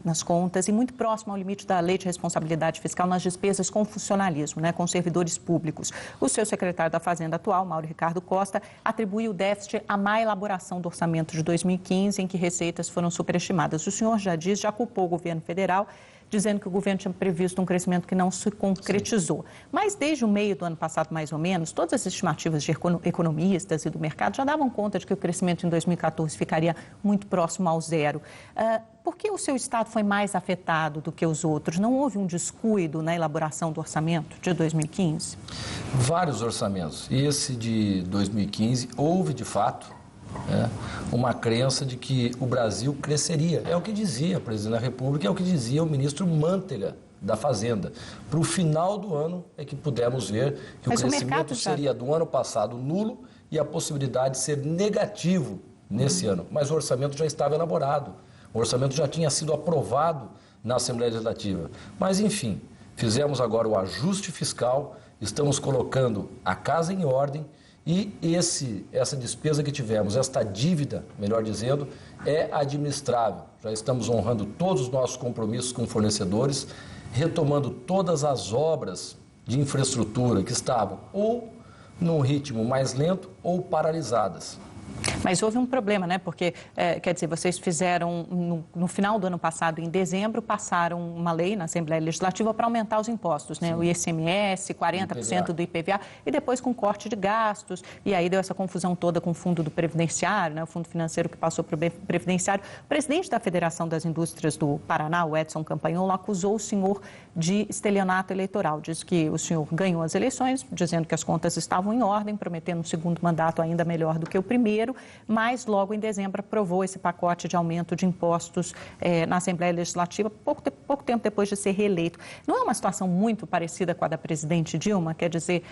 nas contas e muito próximo ao limite da Lei de Responsabilidade Fiscal nas despesas com funcionalismo, com servidores públicos. O seu secretário da Fazenda atual, Mauro Ricardo Costa, atribuiu o déficit à má elaboração do orçamento de 2015, em que receitas foram superestimadas. O senhor já culpou o governo federal, dizendo que o governo tinha previsto um crescimento que não se concretizou. Sim. Mas desde o meio do ano passado, mais ou menos, todas as estimativas de economistas e do mercado já davam conta de que o crescimento em 2014 ficaria muito próximo ao zero. Por que o seu estado foi mais afetado do que os outros? Não houve um descuido na elaboração do orçamento de 2015? Vários orçamentos. Esse de 2015 houve, de fato, uma crença de que o Brasil cresceria. É o que dizia o presidente da República, é o que dizia o ministro Mantega da Fazenda. Para o final do ano é que pudemos ver que o crescimento seria do ano passado nulo e a possibilidade de ser negativo nesse ano. Mas o orçamento já estava elaborado, o orçamento já tinha sido aprovado na Assembleia Legislativa. Mas, enfim, fizemos agora o ajuste fiscal, estamos colocando a casa em ordem. E essa despesa que tivemos, esta dívida, melhor dizendo, é administrável. Já estamos honrando todos os nossos compromissos com fornecedores, retomando todas as obras de infraestrutura que estavam ou num ritmo mais lento ou paralisadas. Mas houve um problema, Porque, quer dizer, vocês fizeram, no final do ano passado, em dezembro, passaram uma lei na Assembleia Legislativa para aumentar os impostos, O ICMS, 40% do IPVA, e depois com corte de gastos, e aí deu essa confusão toda com o fundo do Previdenciário, o fundo financeiro que passou para o Previdenciário. O presidente da Federação das Indústrias do Paraná, o Edson Campagnolo, acusou o senhor de estelionato eleitoral. Diz que o senhor ganhou as eleições, dizendo que as contas estavam em ordem, prometendo um segundo mandato ainda melhor do que o primeiro, mas logo em dezembro aprovou esse pacote de aumento de impostos na Assembleia Legislativa, pouco tempo depois de ser reeleito. Não é uma situação muito parecida com a da presidente Dilma? Quer dizer,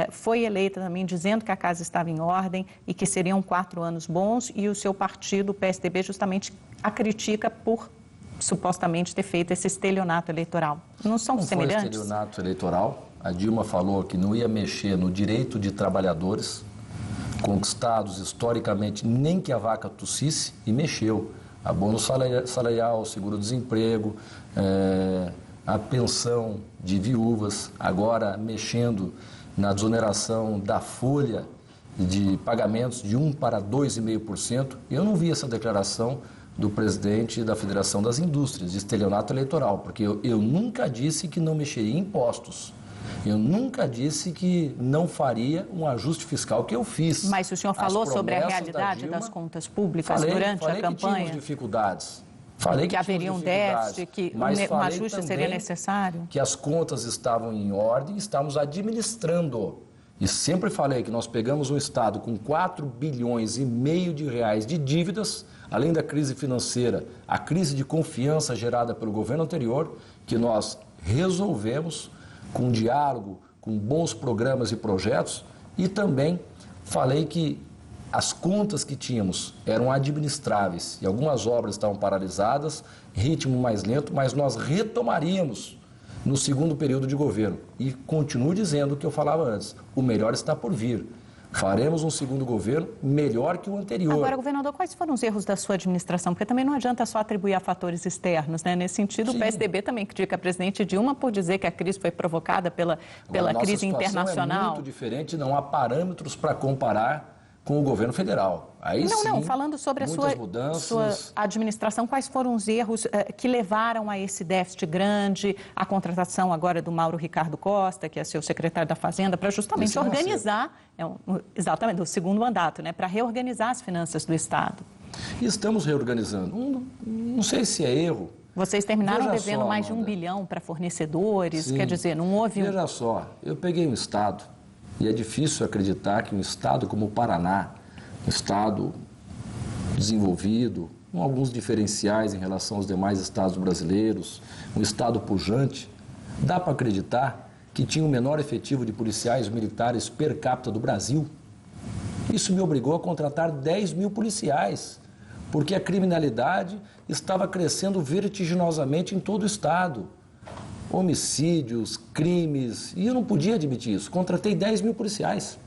foi eleita também dizendo que a casa estava em ordem e que seriam 4 anos bons, e o seu partido, o PSDB, justamente a critica por supostamente ter feito esse estelionato eleitoral. Não são semelhantes? Não foi estelionato eleitoral. A Dilma falou que não ia mexer no direito de trabalhadores conquistados historicamente, nem que a vaca tossisse, e mexeu. Abono salarial, seguro-desemprego, a pensão de viúvas, agora mexendo na desoneração da folha de pagamentos de 1% para 2,5%. Eu não vi essa declaração do presidente da Federação das Indústrias, de estelionato eleitoral, porque eu nunca disse que não mexeria em impostos. Eu nunca disse que não faria um ajuste fiscal, que eu fiz. Mas o senhor falou sobre a realidade das contas públicas durante a campanha? Que tínhamos dificuldades. Falei que haveria um déficit, que um ajuste seria necessário? Que as contas estavam em ordem, estamos administrando. E sempre falei que nós pegamos um Estado com 4,5 bilhões de reais de dívidas, além da crise financeira, a crise de confiança gerada pelo governo anterior, que nós resolvemos com diálogo, com bons programas e projetos, e também falei que as contas que tínhamos eram administráveis e algumas obras estavam paralisadas, ritmo mais lento, mas nós retomaríamos no segundo período de governo. E continuo dizendo o que eu falava antes, o melhor está por vir. Faremos um segundo governo melhor que o anterior. Agora, governador, quais foram os erros da sua administração? Porque também não adianta só atribuir a fatores externos, né? Nesse sentido, sim, o PSDB também critica a presidente Dilma por dizer que a crise foi provocada pela crise internacional. É muito diferente, não há parâmetros para comparar com o governo federal. Aí não, falando sobre a sua administração, quais foram os erros que levaram a esse déficit grande, a contratação agora do Mauro Ricardo Costa, que é seu secretário da Fazenda, para justamente organizar, exatamente, o segundo mandato, né, para reorganizar as finanças do Estado. E estamos reorganizando. Não sei se é erro. Vocês terminaram devendo mais de 1 bilhão para fornecedores, sim, quer dizer, não houve... Veja só, eu peguei um Estado, e é difícil acreditar que um Estado como o Paraná, um Estado desenvolvido, com alguns diferenciais em relação aos demais estados brasileiros, um Estado pujante, dá para acreditar que tinha o menor efetivo de policiais militares per capita do Brasil? Isso me obrigou a contratar 10 mil policiais, porque a criminalidade estava crescendo vertiginosamente em todo o Estado. Homicídios, crimes, e eu não podia admitir isso. Contratei 10 mil policiais,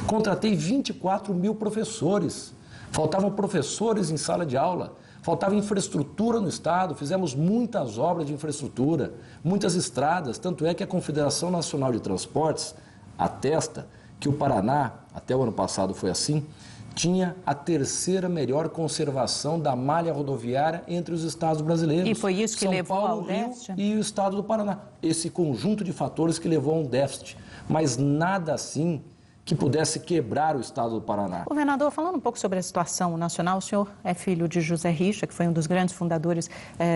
contratei 24 mil professores, faltavam professores em sala de aula, faltava infraestrutura no Estado, fizemos muitas obras de infraestrutura, muitas estradas, tanto é que a Confederação Nacional de Transportes atesta que o Paraná, até o ano passado foi assim, tinha a terceira melhor conservação da malha rodoviária entre os estados brasileiros. E foi isso que levou ao déficit? E o estado do Paraná. Esse conjunto de fatores que levou a um déficit. Mas nada assim que pudesse quebrar o estado do Paraná. Governador, falando um pouco sobre a situação nacional, o senhor é filho de José Richa, que foi um dos grandes fundadores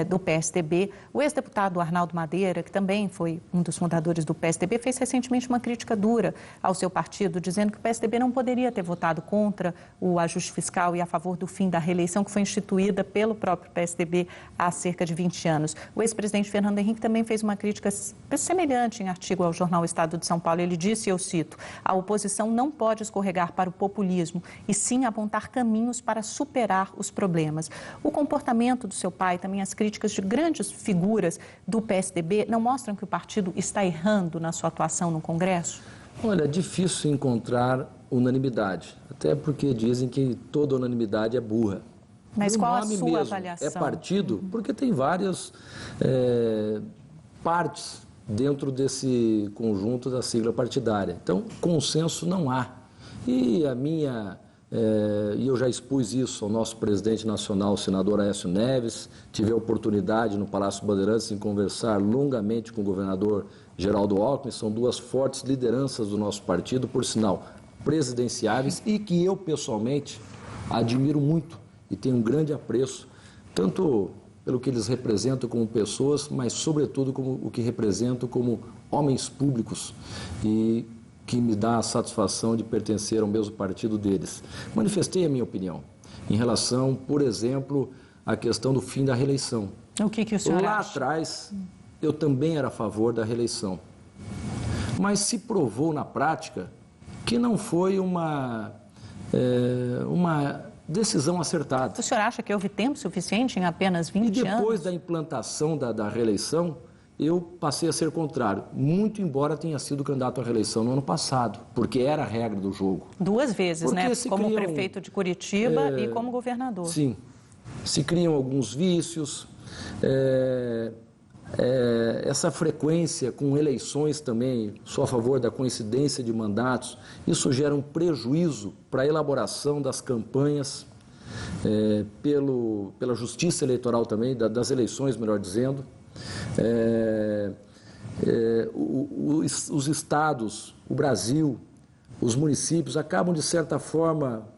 do PSDB. O ex-deputado Arnaldo Madeira, que também foi um dos fundadores do PSDB, fez recentemente uma crítica dura ao seu partido, dizendo que o PSDB não poderia ter votado contra o ajuste fiscal e a favor do fim da reeleição, que foi instituída pelo próprio PSDB há cerca de 20 anos. O ex-presidente Fernando Henrique também fez uma crítica semelhante em artigo ao jornal Estado de São Paulo. Ele disse, e eu cito, a oposição não pode escorregar para o populismo e sim apontar caminhos para superar os problemas. O comportamento do seu pai, também as críticas de grandes figuras do PSDB, não mostram que o partido está errando na sua atuação no Congresso? Olha, é difícil encontrar unanimidade, até porque dizem que toda unanimidade é burra. Mas qual a sua avaliação? É partido, porque tem várias partes dentro desse conjunto da sigla partidária. Então, consenso não há. E eu já expus isso ao nosso presidente nacional, o senador Aécio Neves, tive a oportunidade no Palácio Bandeirantes em conversar longamente com o governador Geraldo Alckmin, são duas fortes lideranças do nosso partido, por sinal, presidenciáveis e que eu, pessoalmente, admiro muito e tenho um grande apreço, tanto pelo que eles representam como pessoas, mas, sobretudo, como o que representam como homens públicos e que me dá a satisfação de pertencer ao mesmo partido deles. Manifestei a minha opinião em relação, por exemplo, à questão do fim da reeleição. O que o senhor Lá acha? atrás, eu também era a favor da reeleição, mas se provou na prática que não foi uma decisão acertada. O senhor acha que houve tempo suficiente em apenas 20 anos? E depois da implantação da reeleição, eu passei a ser contrário, muito embora tenha sido candidato à reeleição no ano passado, porque era a regra do jogo. 2 vezes, né? Como prefeito de Curitiba e como governador. Sim, se criam alguns vícios, essa frequência com eleições também, sou a favor da coincidência de mandatos, isso gera um prejuízo para a elaboração das campanhas, pela justiça eleitoral também, das eleições, melhor dizendo. Os estados, o Brasil, os municípios acabam, de certa forma,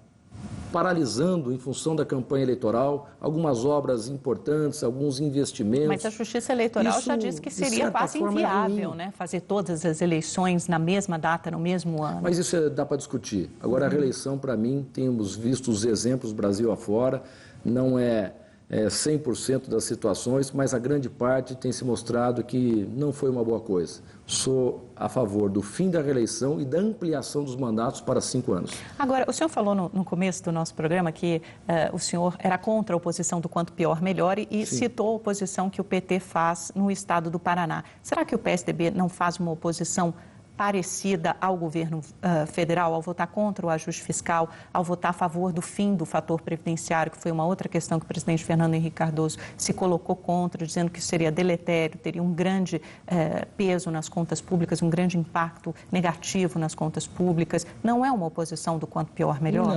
paralisando em função da campanha eleitoral, algumas obras importantes, alguns investimentos. Mas a Justiça Eleitoral já disse que seria quase inviável, né, fazer todas as eleições na mesma data, no mesmo ano. Mas isso dá para discutir. Agora, a reeleição, para mim, temos visto os exemplos Brasil afora, não é 100% das situações, mas a grande parte tem se mostrado que não foi uma boa coisa. Sou a favor do fim da reeleição e da ampliação dos mandatos para 5 anos. Agora, o senhor falou no começo do nosso programa que o senhor era contra a oposição do quanto pior, melhor e citou a oposição que o PT faz no estado do Paraná. Será que o PSDB não faz uma oposição parecida ao governo federal, ao votar contra o ajuste fiscal, ao votar a favor do fim do fator previdenciário, que foi uma outra questão que o presidente Fernando Henrique Cardoso se colocou contra, dizendo que seria deletério, teria um grande peso nas contas públicas, um grande impacto negativo nas contas públicas. Não é uma oposição do quanto pior, melhor?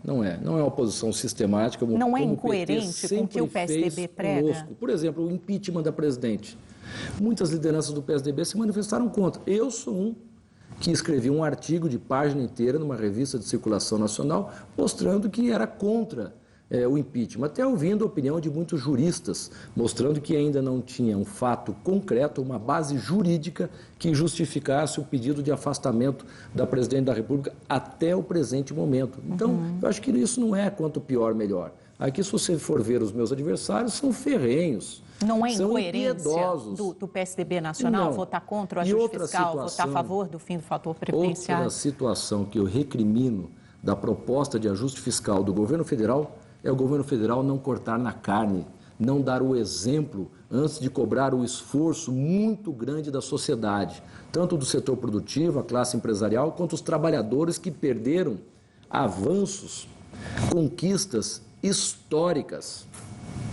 Não é uma oposição sistemática. Não é incoerente com o que o PSDB prega? Conosco. Por exemplo, o impeachment da presidente. Muitas lideranças do PSDB se manifestaram contra. Eu sou um que escrevi um artigo de página inteira numa revista de circulação nacional mostrando que era contra o impeachment, até ouvindo a opinião de muitos juristas, mostrando que ainda não tinha um fato concreto, uma base jurídica que justificasse o pedido de afastamento da presidente da República até o presente momento. Então, eu acho que isso não é quanto pior, melhor. Aqui, se você for ver os meus adversários, são ferrenhos. Não é incoerência do PSDB nacional votar contra o ajuste fiscal, votar a favor do fim do fator previdenciário? Outra situação que eu recrimino da proposta de ajuste fiscal do governo federal é o governo federal não cortar na carne, não dar o exemplo antes de cobrar o esforço muito grande da sociedade, tanto do setor produtivo, a classe empresarial, quanto os trabalhadores que perderam avanços, conquistas históricas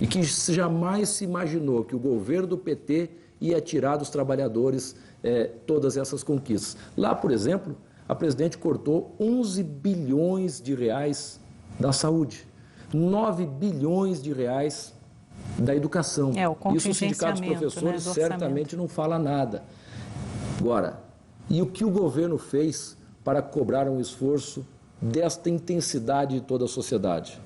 e que jamais se imaginou que o governo do PT ia tirar dos trabalhadores todas essas conquistas. Lá, por exemplo, a presidente cortou 11 bilhões de reais da saúde, 9 bilhões de reais da educação. Isso o Sindicato dos Professores certamente não fala nada. Agora, e o que o governo fez para cobrar um esforço desta intensidade de toda a sociedade?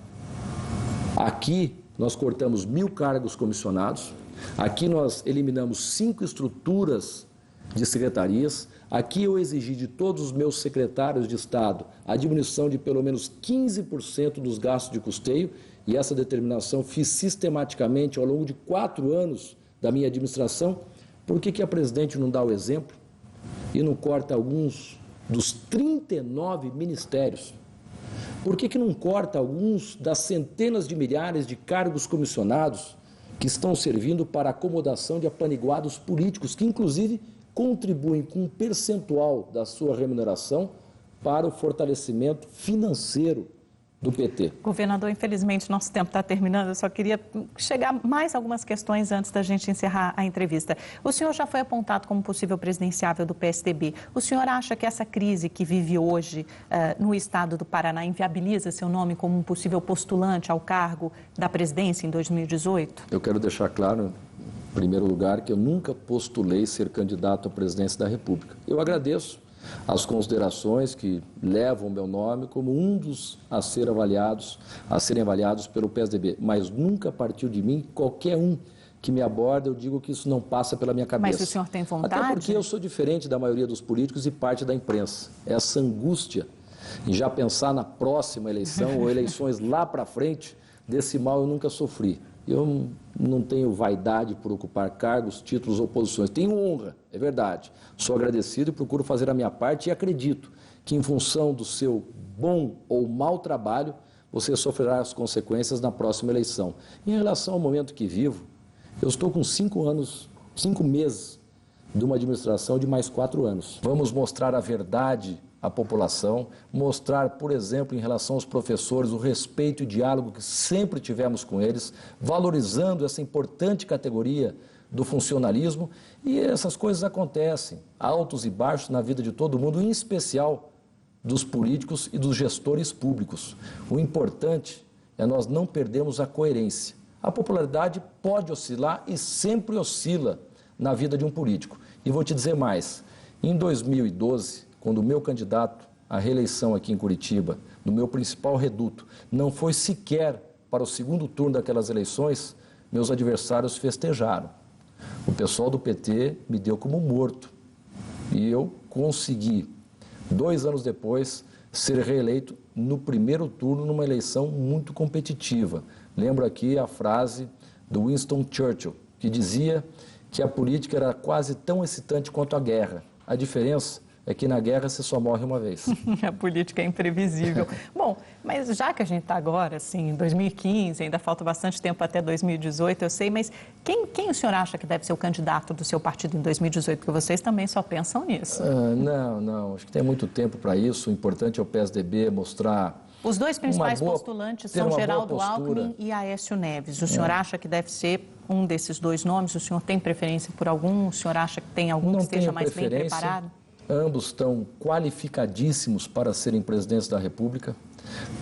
Aqui nós cortamos 1.000 cargos comissionados, aqui nós eliminamos 5 estruturas de secretarias, aqui eu exigi de todos os meus secretários de Estado a diminuição de pelo menos 15% dos gastos de custeio, e essa determinação fiz sistematicamente ao longo de 4 anos da minha administração. Por que a presidente não dá o exemplo e não corta alguns dos 39 ministérios? Por que não corta alguns das centenas de milhares de cargos comissionados que estão servindo para a acomodação de apaniguados políticos, que inclusive contribuem com um percentual da sua remuneração para o fortalecimento financeiro do PT? Governador, infelizmente nosso tempo está terminando, eu só queria chegar mais algumas questões antes da gente encerrar a entrevista. O senhor já foi apontado como possível presidenciável do PSDB. O senhor acha que essa crise que vive hoje no estado do Paraná inviabiliza seu nome como um possível postulante ao cargo da presidência em 2018? Eu quero deixar claro, em primeiro lugar, que eu nunca postulei ser candidato à presidência da República. Eu agradeço as considerações que levam meu nome como um dos a serem avaliados pelo PSDB, mas nunca partiu de mim. Qualquer um que me aborda, eu digo que isso não passa pela minha cabeça. Mas o senhor tem vontade? Até porque eu sou diferente da maioria dos políticos e parte da imprensa. Essa angústia em já pensar na próxima eleição ou eleições lá para frente, desse mal eu nunca sofri. Eu não tenho vaidade por ocupar cargos, títulos ou posições. Tenho honra, é verdade. Sou agradecido e procuro fazer a minha parte e acredito que, em função do seu bom ou mau trabalho, você sofrerá as consequências na próxima eleição. Em relação ao momento que vivo, eu estou com 5 meses de uma administração de mais 4 anos. Vamos mostrar a verdade à população, mostrar, por exemplo, em relação aos professores, o respeito e diálogo que sempre tivemos com eles, valorizando essa importante categoria do funcionalismo, e essas coisas acontecem, altos e baixos na vida de todo mundo, em especial dos políticos e dos gestores públicos. O importante é nós não perdermos a coerência. A popularidade pode oscilar e sempre oscila na vida de um político. E vou te dizer mais, em 2012, quando o meu candidato à reeleição aqui em Curitiba, no meu principal reduto, não foi sequer para o segundo turno daquelas eleições, meus adversários festejaram. O pessoal do PT me deu como morto. E eu consegui, 2 anos depois, ser reeleito no primeiro turno numa eleição muito competitiva. Lembro aqui a frase do Winston Churchill, que dizia que a política era quase tão excitante quanto a guerra. A diferença é que na guerra você só morre uma vez. A política é imprevisível. Bom, mas já que a gente está agora, assim, em 2015, ainda falta bastante tempo até 2018, eu sei, mas quem o senhor acha que deve ser o candidato do seu partido em 2018? Porque vocês também só pensam nisso. Não, acho que tem muito tempo para isso. O importante é o PSDB mostrar... Os dois principais postulantes são Geraldo Alckmin e Aécio Neves. O senhor acha que deve ser um desses dois nomes? O senhor tem preferência por algum? O senhor acha que tem algum que esteja mais bem preparado? Ambos estão qualificadíssimos para serem presidentes da República,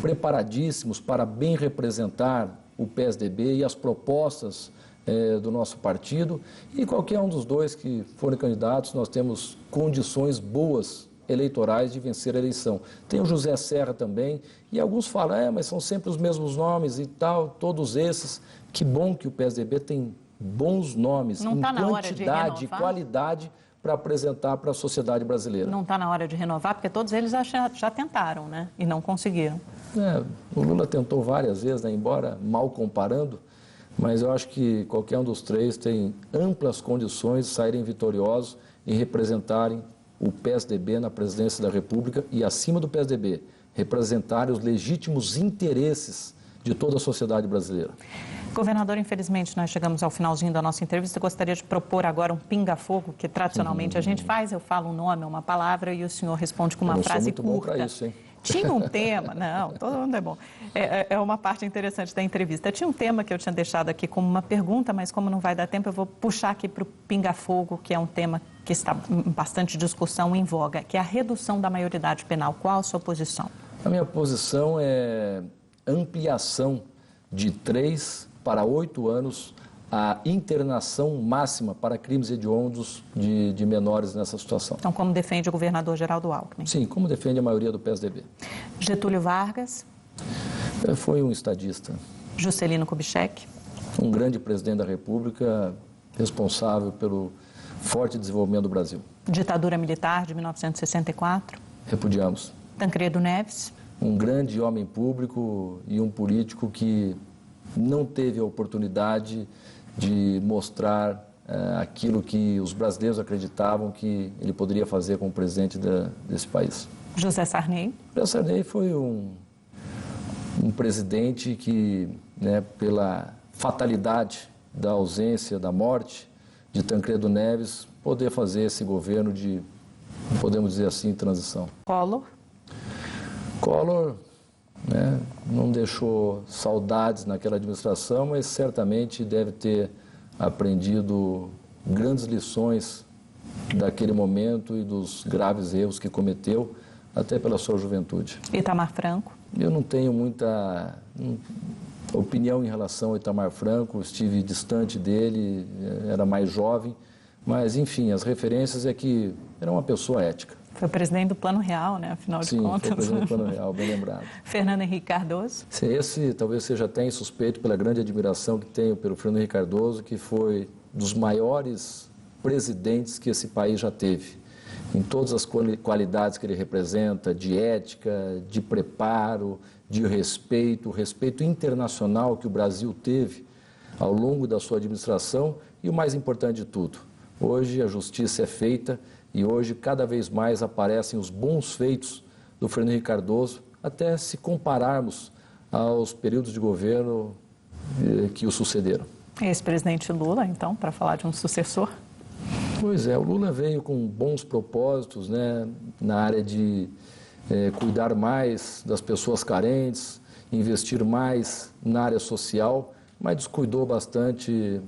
preparadíssimos para bem representar o PSDB e as propostas do nosso partido. E qualquer um dos dois que forem candidatos, nós temos condições boas eleitorais de vencer a eleição. Tem o José Serra também, e alguns falam, mas são sempre os mesmos nomes e tal, todos esses. Que bom que o PSDB tem bons nomes, em quantidade e qualidade, para apresentar para a sociedade brasileira. Não está na hora de renovar, porque todos eles já tentaram, né? E não conseguiram. O Lula tentou várias vezes, né? Embora mal comparando, mas eu acho que qualquer um dos três tem amplas condições de saírem vitoriosos e representarem o PSDB na presidência da República e, acima do PSDB, representarem os legítimos interesses de toda a sociedade brasileira. Governador, infelizmente, nós chegamos ao finalzinho da nossa entrevista. Eu gostaria de propor agora um pinga-fogo, que tradicionalmente a gente faz. Eu falo um nome, uma palavra, e o senhor responde com uma frase curta. Eu não sou muito bom para isso, hein? Tinha um tema, não, todo mundo é bom. É uma parte interessante da entrevista. Tinha um tema que eu tinha deixado aqui como uma pergunta, mas como não vai dar tempo, eu vou puxar aqui para o pinga-fogo, que é um tema que está em bastante discussão, em voga, que é a redução da maioridade penal. Qual a sua posição? A minha posição é ampliação de 3 para 8 anos a internação máxima para crimes hediondos de menores nessa situação. Então, como defende o governador Geraldo Alckmin? Sim, como defende a maioria do PSDB. Getúlio Vargas? Foi um estadista. Juscelino Kubitschek? Um grande presidente da República, responsável pelo forte desenvolvimento do Brasil. Ditadura militar de 1964? Repudiamos. Tancredo Neves? Um grande homem público e um político que não teve a oportunidade de mostrar aquilo que os brasileiros acreditavam que ele poderia fazer como presidente desse país. José Sarney? José Sarney foi um presidente que, pela fatalidade da ausência, da morte de Tancredo Neves, poder fazer esse governo de, podemos dizer assim, transição. Collor, não deixou saudades naquela administração, mas certamente deve ter aprendido grandes lições daquele momento e dos graves erros que cometeu, até pela sua juventude. Itamar Franco? Eu não tenho muita opinião em relação ao Itamar Franco, estive distante dele, era mais jovem, mas, enfim, as referências é que era uma pessoa ética. Foi presidente do Plano Real, né? Afinal de contas. Sim, foi presidente do Plano Real, bem lembrado. Fernando Henrique Cardoso? Esse talvez seja até insuspeito pela grande admiração que tenho pelo Fernando Henrique Cardoso, que foi dos maiores presidentes que esse país já teve. Em todas as qualidades que ele representa, de ética, de preparo, de respeito, o respeito internacional que o Brasil teve ao longo da sua administração e o mais importante de tudo, hoje a justiça é feita e hoje cada vez mais aparecem os bons feitos do Fernando Henrique Cardoso, até se compararmos aos períodos de governo que o sucederam. Ex-presidente Lula, então, para falar de um sucessor? Pois é, o Lula veio com bons propósitos, na área de cuidar mais das pessoas carentes, investir mais na área social, mas descuidou bastante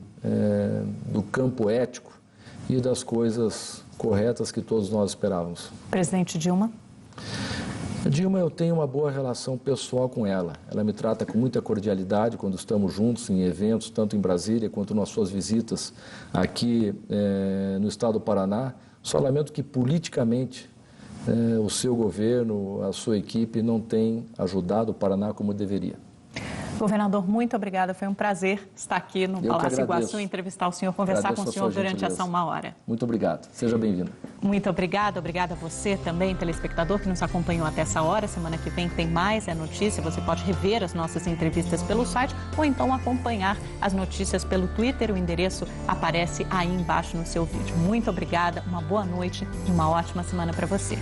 do campo ético e das coisas corretas que todos nós esperávamos. Presidente Dilma? A Dilma, eu tenho uma boa relação pessoal com ela. Ela me trata com muita cordialidade quando estamos juntos em eventos, tanto em Brasília quanto nas suas visitas aqui no estado do Paraná. Só lamento que politicamente o seu governo, a sua equipe não tem ajudado o Paraná como deveria. Governador, muito obrigada. Foi um prazer estar aqui no Palácio Iguaçu, entrevistar o senhor, conversar com o senhor durante essa 1 hora. Muito obrigado. Seja bem-vindo. Muito obrigada a você também, telespectador, que nos acompanhou até essa hora. Semana que vem tem mais notícia. Você pode rever as nossas entrevistas pelo site ou então acompanhar as notícias pelo Twitter. O endereço aparece aí embaixo no seu vídeo. Muito obrigada, uma boa noite e uma ótima semana para você.